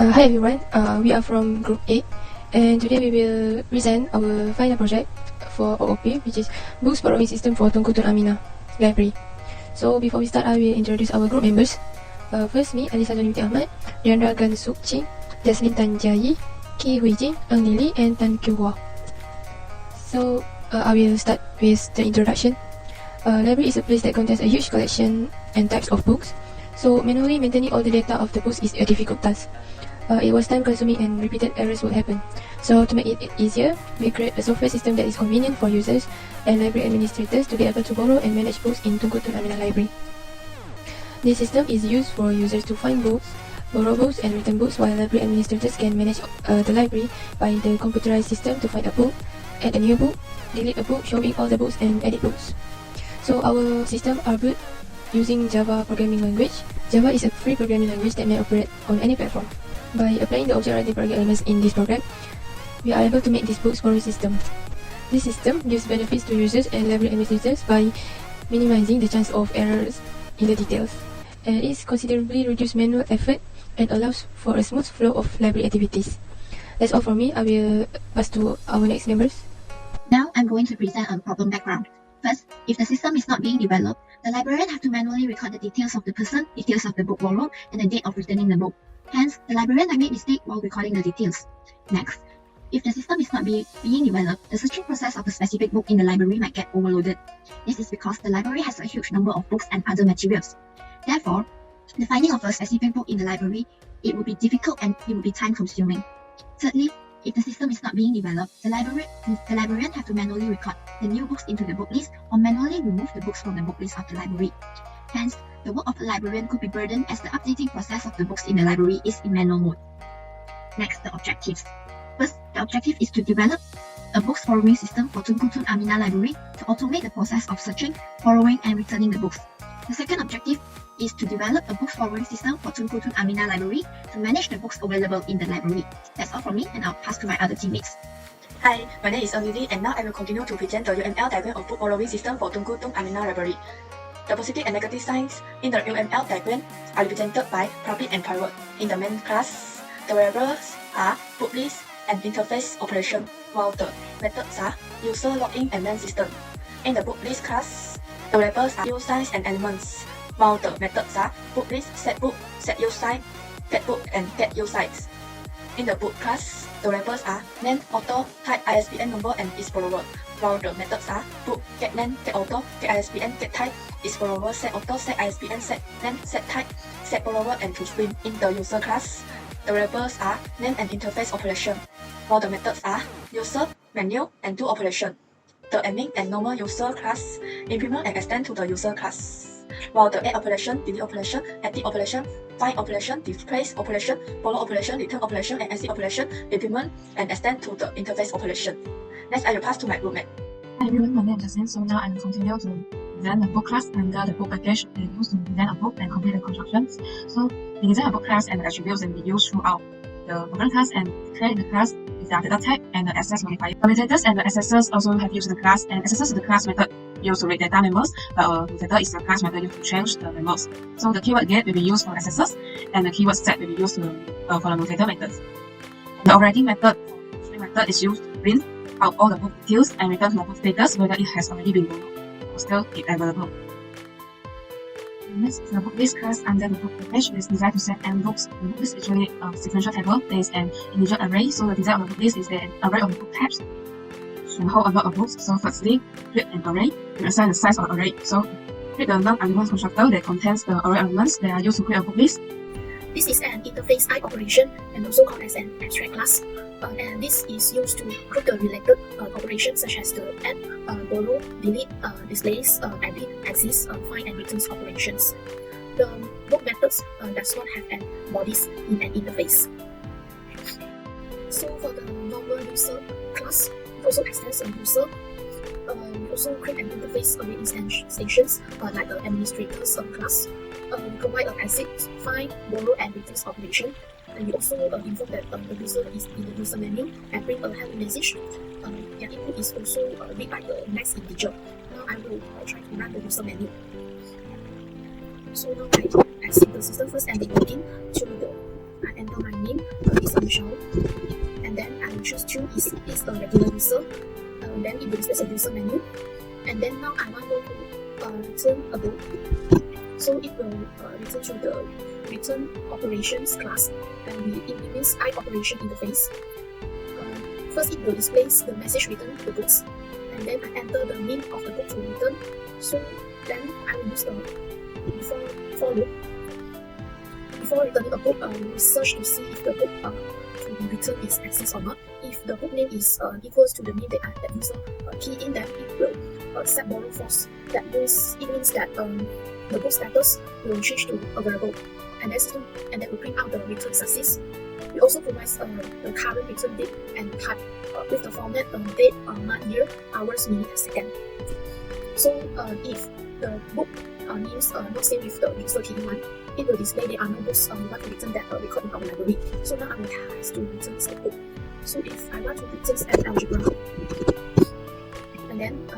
Hi everyone, we are from Group A, and today we will present our final project for OOP, which is Books Borrowing System for Tunku Tun Aminah Library. So before we start, I will introduce our group members. First, me, Hazwani Binti Ahmad, Diandra Gan Sook Ching, Jasline Tan Jai, Kee Hui Jing Lee Li and Qiu Hua. So I will start with the introduction. Library is a place that contains a huge collection and types of books. So manually maintaining all the data of the books is a difficult task. It was time consuming and repeated errors would happen. So to make it easier, we create a software system that is convenient for users and library administrators to be able to borrow and manage books in Tunku Tun Aminah Library. This system is used for users to find books, borrow books and return books, while library administrators can manage the library by the computerized system to find a book, add a new book, delete a book, showing all the books and edit books. So our system are built using Java programming language. Java is a free programming language that may operate on any platform. By applying the object-oriented programming elements in this program, we are able to make this books borrowing system. This system gives benefits to users and library administrators by minimizing the chance of errors in the details, and it considerably reduces manual effort and allows for a smooth flow of library activities. That's all from me. I will pass to our next members. Now I'm going to present a problem background. First, if the system is not being developed, the librarian have to manually record the details of the person, details of the book borrowed, and the date of returning the book. Hence, the librarian might make mistake while recording the details. Next, if the system is not being developed, the searching process of a specific book in the library might get overloaded. This is because the library has a huge number of books and other materials. Therefore, the finding of a specific book in the library, it would be difficult and it would be time-consuming. Thirdly, if the system is not being developed, the librarian have to manually record the new books into the book list or manually remove the books from the book list of the library. Hence, the work of the librarian could be burdened as the updating process of the books in the library is in manual mode. Next, the objectives. First, the objective is to develop a books borrowing system for Tunku Tun Aminah Library to automate the process of searching, borrowing, and returning the books. The second objective is to develop a books borrowing system for Tunku Tun Aminah Library to manage the books available in the library. That's all from me, and I'll pass to my other teammates. Hi, my name is Lee Li, and now I will continue to present the UML diagram of book borrowing system for Tunku Tun Aminah Library. The positive and negative signs in the UML diagram are represented by profit and pivot. In the main class, the variables are book list and interface operation, while the methods are user login and main system. In the book list class, the variables are use size and elements, while the methods are book list, set use size, get book, and get use size. In the book class, the variables are name, author, type, ISBN number, and its borrower, while the methods are book, get name, get author, get ISBN, get type, its borrower, set author, set ISBN, set name, set type, set borrower, and to screen. In the user class, the variables are name and interface operation, while the methods are user, menu, and do operation. The admin and normal user class implement and extend to the user class, while the add operation, delete operation, edit operation, find operation, displace operation, borrow operation, return operation, and exit operation implement and extend to the interface operation. Next, I will pass to my roommate. Hi everyone, my name is Jasline. So now I will continue to design the book class under the book package that is used to design a book and complete the constructions. So the design a book class and the attributes will be used throughout the program class and create the class with the data type and the access modifier. The methods and the accessors also have used the class, and accessors is the class method used to read data members, but method is the class method used to change the members. So the keyword get will be used for accessors, and the keyword set will be used for the mutator methods. The overriding method is used to print out all the book details and return to the book status whether it has already been borrowed or still available. Next, the book list class under the book package is designed to set n books. The book list is actually a sequential table. There is an integer array, so the design of the book list is an array of book types and hold a lot of books. So firstly, create an array and assign the size of the array. So create the non-argument constructor that contains the array elements that are used to create a book list. This is an interface I operation and also called as an abstract class. And this is used to group the related operations such as the add, borrow, delete, displace, edit, access, find, and return operations. The book methods does not have an bodies in an interface. So for the normal user class, it also extends a user. We also create an interface with extensions like the administrators class. We provide an exit, find, borrow, and return operation. And we also inform that the user is in the user menu and bring a hello message. Their input is also read by the next integer. Now I will try to run the user menu. So now I exit the system first and then log in to the I enter my name is Michelle, and then I choose Qiu is a regular user. Then it will display a user menu, and then now I want to return a book. So it will return to the return operations class, and we implement I operation interface. First, it will display the message return to the books, and then I enter the name of the book to return. So then I will use the for loop. Before returning a book, we will search to see if the book to be returned is exists or not. If the book name is equals to the name that user key in, then it will set borrow false. That means that the book status will change to available, and that will print out the return success. We also provide the current return date and type with the format date, month, year, hours, minute, and second. So if the book names not same with the user key one, it will display there are no books we want to return that record in our library. So now I will task to return the book. So if I want to return an algebra, and then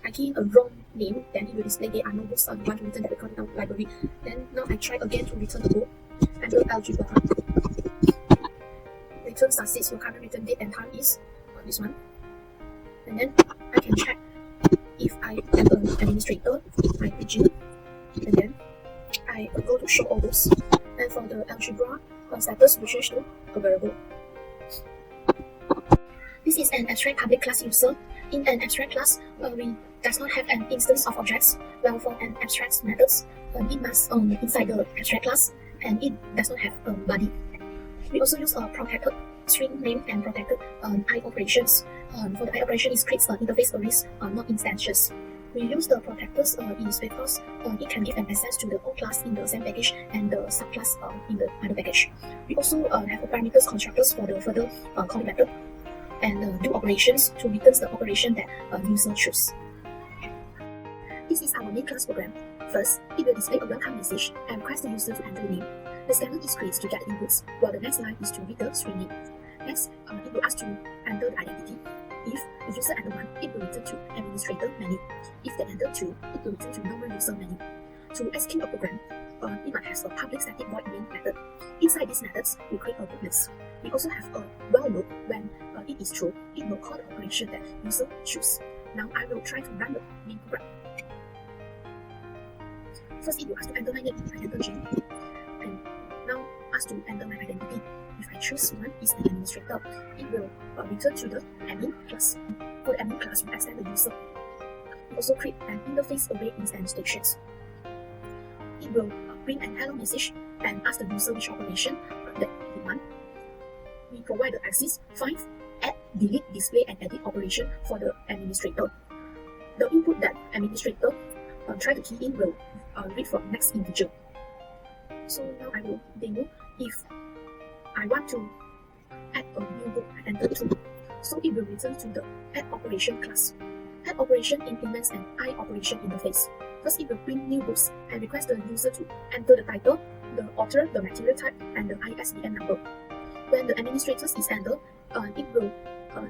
I key in a wrong name, then it will display there are no books we want to return that record in our library. Then now I try again to return the book, and the algebra. Return success, your current return date and time is this one. And then I can check if I am an administrator, I begin, and then I go to show all those. And for the algebra status, we change to available. This is an abstract public class user. In an abstract class, we does not have an instance of objects. Well, for an abstract methods, it must inside the abstract class, and it does not have a body. We also use protected string name and protected I operations. For the I operation, it creates interface arrays, not instances. We use the protectors is because it can give an access to the whole class in the same package and the subclass in the other package. We also have parameters constructors for the further calling method and do operations to return the operation that user choose. This is our main class program. First, it will display a welcome message and request the user to enter the name. The scanner is created to get the inputs, while the next line is to read the string name. Next, it will ask to enter the identity. If the user enter 1, it will return to administrator menu. If they enter 2, it will return to normal user menu. To execute a program, it might have a public static void main method. Inside these methods, we create a book list. We also have a while loop. When it is true, it will call the operation that user choose. Now I will try to run the main program. First, it will ask to enter my name. I enter Ching. And now ask to enter my identity. If I choose one is an administrator, it will return to the admin class. For the admin class, we extend the user. We also create an interface array instantiations. It will print an hello message and ask the user which operation that they want. We provide the access 5, add, delete, display, and edit operation for the administrator. The input that administrator try to key in will read from next integer. So now I will demo if I want to add a new book, I enter 2. So it will return to the add operation class. Add operation implements an I operation interface. First, it will print new books and request the user to enter the title, the author, the material type, and the ISBN number. When the administrator is entered, it will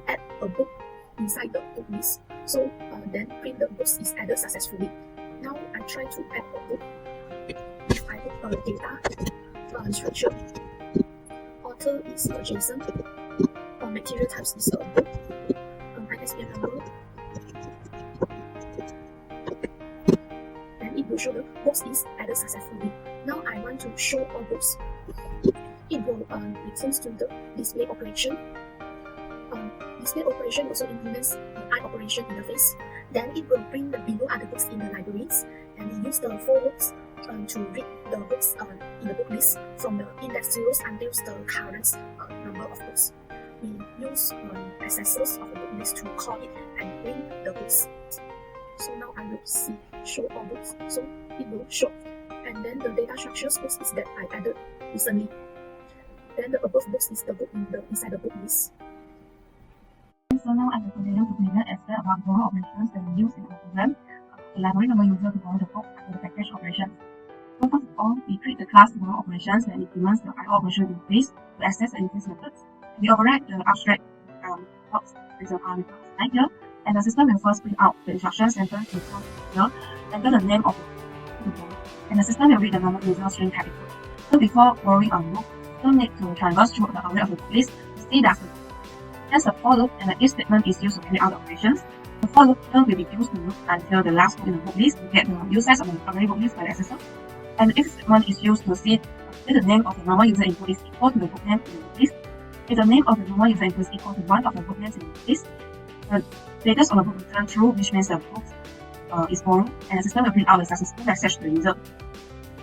add a book inside the book list. So then print the books is added successfully. Now I try to add a book. If I put data structure, author is Jason, material types is a book, ISBN number, and it will show the books is added successfully. Now I want to show all books. It will return to the display operation. Display operation also implements the I operation interface. Then it will bring the below other books in the libraries, and we use the for loops to read the books in the book list from the index zeros until the current number of books. We use accessors of the book list to call it and bring the books. So now I will see show all books. So it will show, and then the data structures books is that I added recently. Then the above books is the book inside the book list. So now I will continue to present aspect about borrow operations that we use in our program. Elaborate on the user to borrow the book under the package operations. So first of all, we create the class borrow operations that implements the IO operation interface to access the interface methods. We override the abstract box with the parameters right here, and the system will first print out the instructions entered in the here, enter the name of the book, and the system will read the normal user string character. So before borrowing a book, you need to traverse through the array of the book list to see that's the book. Hence the for loop and the if statement is used to carry out the operations. The for loop will be used to loop until the last book in the book list to get the use size of the array book list by the accessor. And the if statement is used to see if the name of the normal user input is equal to the book name in the book list. If the name of the normal user input is equal to one of the book names in the book list, the status of the book will turn true, which means the book is borrowed, and the system will print out the successful message to the user.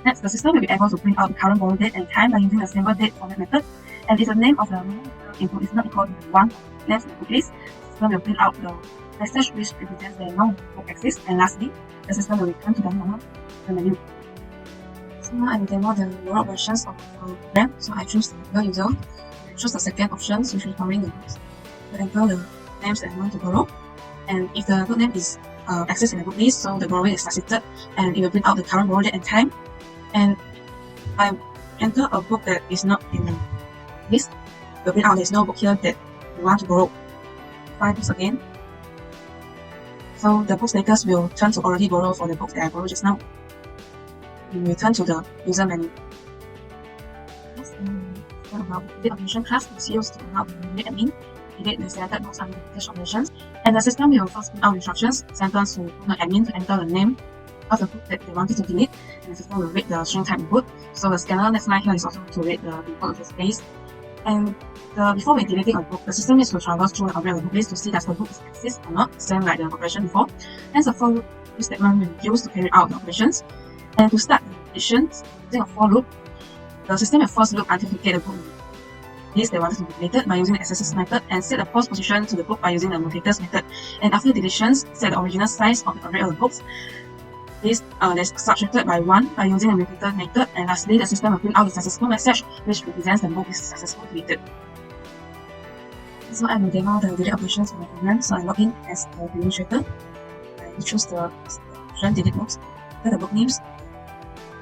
Next, the system will be able to print out the current borrow date and time by using the symbol date format method. And if the name of the input is not equal to one names in the book list, the system will print out the message which represents the non-book exists. And lastly, the system will return to the normal menu. So now I will demo the rollout versions of the program. So I choose the regular user. I choose the second option, which is borrowing the books. I enter the names that I want to borrow. And if the book name is exists in the book list, so the borrowing is succeeded, and it will print out the current borrow date and time. And I enter a book that is not in the list. It will print out there's no book here that you want to borrow. 5 books again. So the book status will turn to already borrow for the book that I borrowed just now. We return to the user menu. Next, about the operation class is used to allow the admin edit the selected box under the cache operations, and the system will first print out instructions sentenced to the admin to enter the name of the book that they wanted to delete, and the system will read the string type input. So the scanner next line here is also to read the input of the space. And before we deleting a book, the system needs to traverse through the array of the book list to see does the book exist or not, same like the operation before. Hence the for loop statement will be used to carry out the operations. And to start the operations using a for loop, the system will first loop until we get the book list they wanted to be deleted by using the accessors method, and set the pause position to the book by using the mutators method. And after deletions, set the original size of the array of the books. This is subtracted by 1 by using the mutator method. And lastly, the system will print out the successful message which represents the book is successfully deleted. So I will demo the delete operations for the program. So I log in as the administrator. I choose the option delete books after the book names.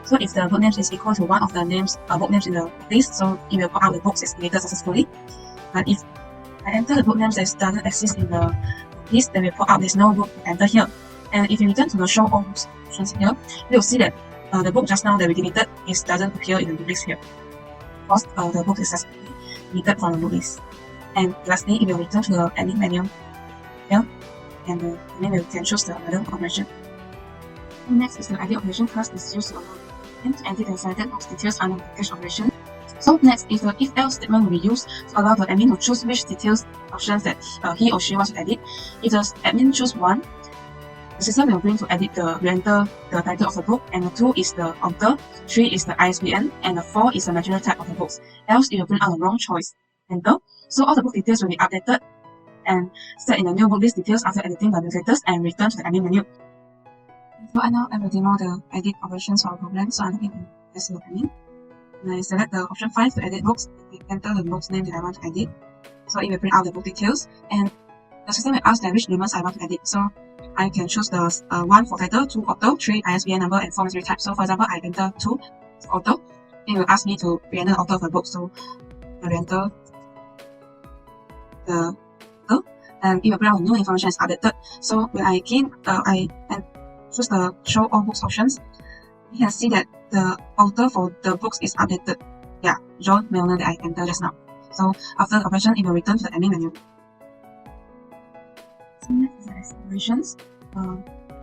So if the book names is equal to one of the names book names in the list, so it will pop out the books is deleted successfully. But if I enter the book names that doesn't exist in the list, then will pop out there's no book to enter here. And if you return to the show all books options here, you will see that the book just now that we deleted doesn't appear in the book list here, because the book is successfully deleted from the book list. And lastly, it will return to the admin menu here, and the admin will can choose the other operation. And next is the edit operation class is used to allow to edit the selected box details under the cache operation. So next is the if-else statement will be used to allow the admin to choose which details options that he or she wants to edit. If the admin choose 1, the system will bring to edit will enter the title of the book, and the 2 is the author, 3 is the ISBN, and the 4 is the material type of the books. Else it will bring out the wrong choice. Enter. So all the book details will be updated and set in the new book list details after editing the mutators and return to the admin menu. So now I will demo the edit operations for our program. So I log in as the admin, and I select the option 5 to edit books, and enter the book's name that I want to edit. So it will print out the book details, and the system will ask that which elements I want to edit. So I can choose the 1 for title, 2 author, 3 ISBN number, and 4 material type. So for example, I enter 2 author, it will ask me to re-enter the author of the book. So I will enter the author, and it will bring out new information is updated. So when I choose the show all books options, you can see that the author for the books is updated. Yeah, John Milner that I entered just now. So after the operation, it will return to the admin menu. So next is the explorations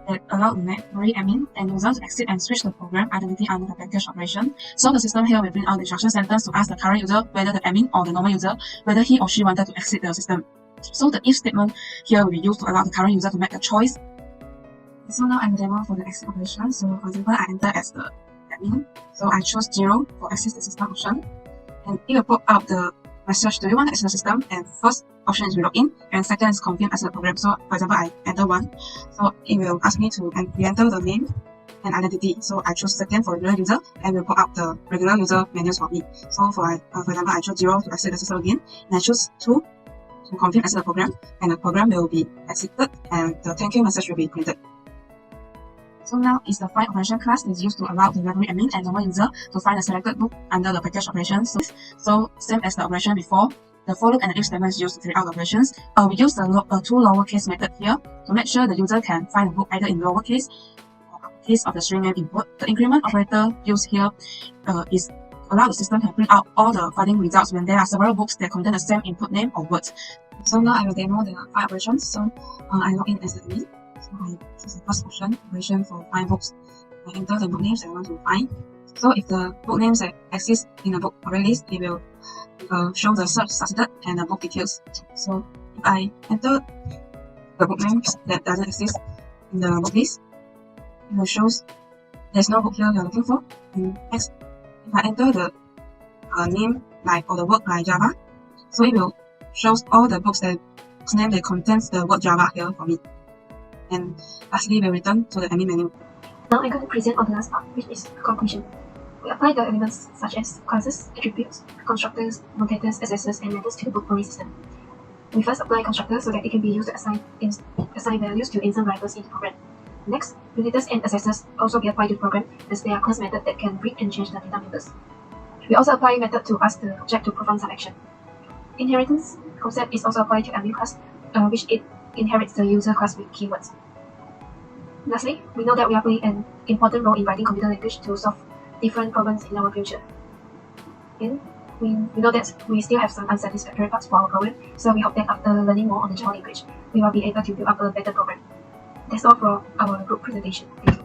that allow the memory admin and user to exit and switch the program identity under the package operation. So the system here will bring out the instruction sentence to ask the current user, whether the admin or the normal user, whether he or she wanted to exit the system. So the if statement here will be used to allow the current user to make a choice. So now I'm demo for the exit operation. So for example, I enter as the admin. So I choose 0 for exit the system option. And it will pop out the message, do you want to exit the system? And first option is relog in, and second is confirm exit the program. So for example, I enter 1. So it will ask me to re-enter the name and identity. So I choose second for regular user, and will pop out the regular user menus for me. So for example, I choose 0 to exit the system again, and I choose 2 to confirm exit the program, and the program will be exited, and the thank you message will be printed. So now is the find operation class is used to allow the memory admin and normal user to find the selected book under the package operation. So same as the operation before, the for loop and the if statement is used to carry out operations. We use the two lowercase method here to make sure the user can find the book either in lowercase or uppercase of the string name input. The increment operator used here is allow the system to print out all the finding results when there are several books that contain the same input name or words. So now I will demo the find operations. So I log in as the admin. So I choose the first option, operation for find books. I enter the book names I want to find. So if the book names that exist in the book array list, it will show the search succeeded and the book details. So if I enter the book names that doesn't exist in the book list, it will show there's no book here you're looking for. And next, if I enter the name like or the word like Java, so it will show all the books that name that contains the word Java here for me. And lastly, we'll return to the admin menu. Now I'm going to present on the last part, which is conclusion. We apply the elements such as classes, attributes, constructors, notators, assessors, and methods to the book scoring system. We first apply constructors so that it can be used to assign values to instant variables in the program. Next, notators and assessors also be applied to the program as they are class methods that can read and change the data members. We also apply method to ask the object to perform some action. Inheritance concept is also applied to admin class, which it inherits the user class with keywords. Lastly, we know that we are playing an important role in writing computer language to solve different problems in our future. And we know that we still have some unsatisfactory parts for our program, so we hope that after learning more on the Java language, we will be able to build up a better program. That's all for our group presentation. Thank you.